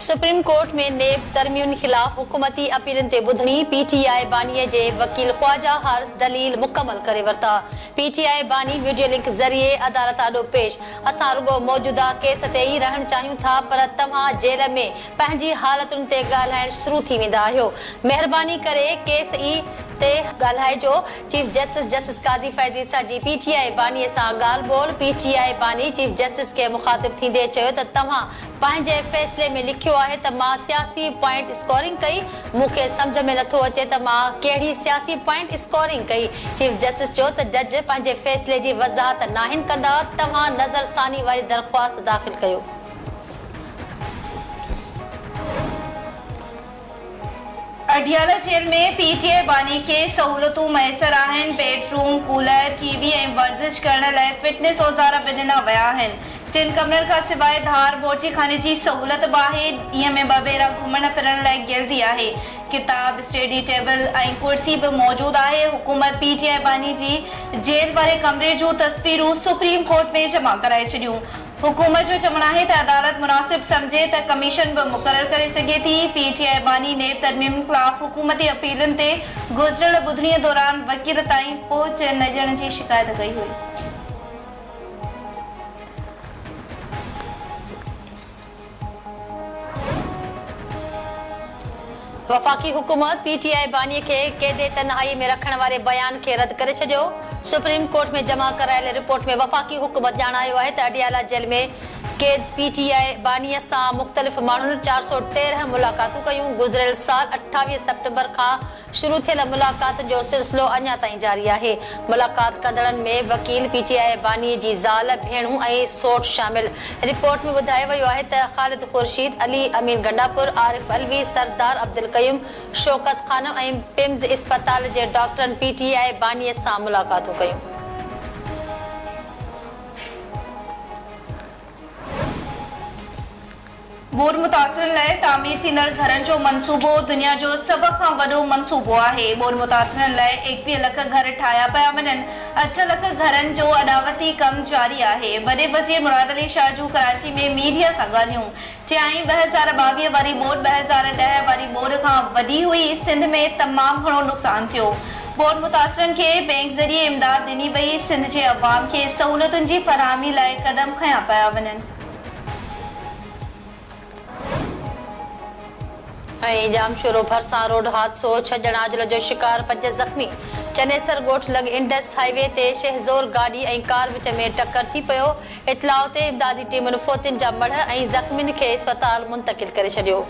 Supreme court में नेब तरमीम खिलाफ हुकूमती अपीलन ते बुधणी पीटीआई बानी जे वकील ख्वाजा हारिस दलील मुकम्मल करे वरता। पीटीआई बानी वीडियो लिंक जरिए अदालत आडो पेश असां रुगो मौजूदा केस ते ही रहण चाहियूं था पर तव्हां जेल में पंहिंजी हालतुनि ते ॻाल्हाइण शुरू थी वेंदा आहियो। महिरबानी करे केस ई ते ॻाल्हाइजो। चीफ जस्टिस काज़ी फैज़ी साजी पीटीआई बानी सां ॻाल्हि ॿोल। पीटीआई बानी चीफ जस्टिस के मुखातिब थींदे चयो त तव्हां पंहिंजे फैसले में लिखियो आहे त मां सियासी पॉइंट स्कोरिंग कई। मूंखे सम्झ में नथो अचे त मां कहिड़ी सियासी पॉइंट स्कोरिंग कई। चीफ जस्टिस चयो त जज पंहिंजे फैसले जी वज़ाहत नाहिन कंदा। तव्हां नज़रसानी वारी दरख़्वास्त दाख़िल कयो। अडियाला जेल में पीटीआई बानी के सहूलतूं मैसर आहिनि। बेडरूम, कूलर, टीवी ऐं वर्जिश करण लाइ फिटनेस औज़ार बि ॾिना विया आहिनि। टिन कमरनि खां सवाइ धार बोटी खाने जी सहूलत बि आहे। ॾींहं में ॿ भेरा घुमण फिरण लाइ गैलरी आहे। किताब, स्टडी टेबल ऐं कुर्सी बि मौजूदु आहे। हुकूमत पीटीआई बानी जी जेल वारे कमरे जूं तस्वीरूं सुप्रीम कोर्ट में जमा कराए छॾियूं। हुकूमत जो चवणु आहे त अदालत मुनासिब सम्झे त कमीशन बि मुक़ररु करे सघे थी। पीटीआई बानी नेब तरमीम ख़िलाफ़ हुकूमती अपीलनि ते गुज़िरियल ॿुधणीअ दौरान वकील ताईं पहुच न ॾियण जी शिकायत कई हुई। वफ़ाक़ी हुकूमत पीटीआई बानी के क़ैदे तन्हाई में रखण वारे बयान के रद्द करे छॾियो। सुप्रीम कोर्ट में जमा करायल रिपोर्ट में वफ़ाक़ी हुकूमत ॼाणायो आहे त अडियाला जेल में कैद पीटीआई बानी सां मुख़्तलिफ़ माण्हुनि 413 मुलाक़ातूं कयूं। गुज़िरियल साल 28 सितंबर खां शुरू थियल मुलाक़ात जो सिलसिलो अञा ताईं जारी आहे। मुलाक़ात कंदड़नि में वकील, पीटीआई बानी जी ज़ाल, भेणूं ऐं सौट शामिल। रिपोर्ट में ॿुधायो वियो आहे त ख़ालिद खुर्शीद, अली अमीन गंडापुर, आरिफ अलवी, सरदार अब्दुल कयूम, शौकत खानम ऐं पिम्स इस्पताल जे डॉक्टरनि पीटीआई बानी सां मुलाक़ातूं कयूं। बोर मुतासिरनि लाइ तामीर थींदड़ घरनि जो मंसूबो दुनिया जो सभ खां वॾो मंसूबो आहे। बोर मुतासिरनि लाइ 21 लख घर ठाहिया पिया वञनि। 8 लख घरनि जो अॾावती कमु जारी आहे। वॾे वज़ीर मुराद अली शाह जूं कराची में मीडिया सां ॻाल्हियूं। चयाईं 2022 वारी बोर 2010 वारी बोर खां वॾी हुई। सिंध में तमामु घणो नुक़सानु थियो। बोर मुतासिरनि खे बैंक ज़रिए इमदाद ॾिनी वई। सिंध जे अवाम खे सहूलियतुनि जी फ़राहमी लाइ क़दम खंया पिया वञनि। जामशोरो भरसां रोड हादसो, 6 ॼणा अजल जो शिकार, 5 ज़ख़्मी। चनेसर ॻोठ लॻ इंडस हाईवे ते शहज़ोर गाॾी ऐं कार विच में टकर थी पियो। इतलाउ ते इमदादी टीमुनि फोतियुनि जा मढ़ ऐं ज़ख़्मियुनि खे अस्पताल मुंतक़िल करे छॾियो।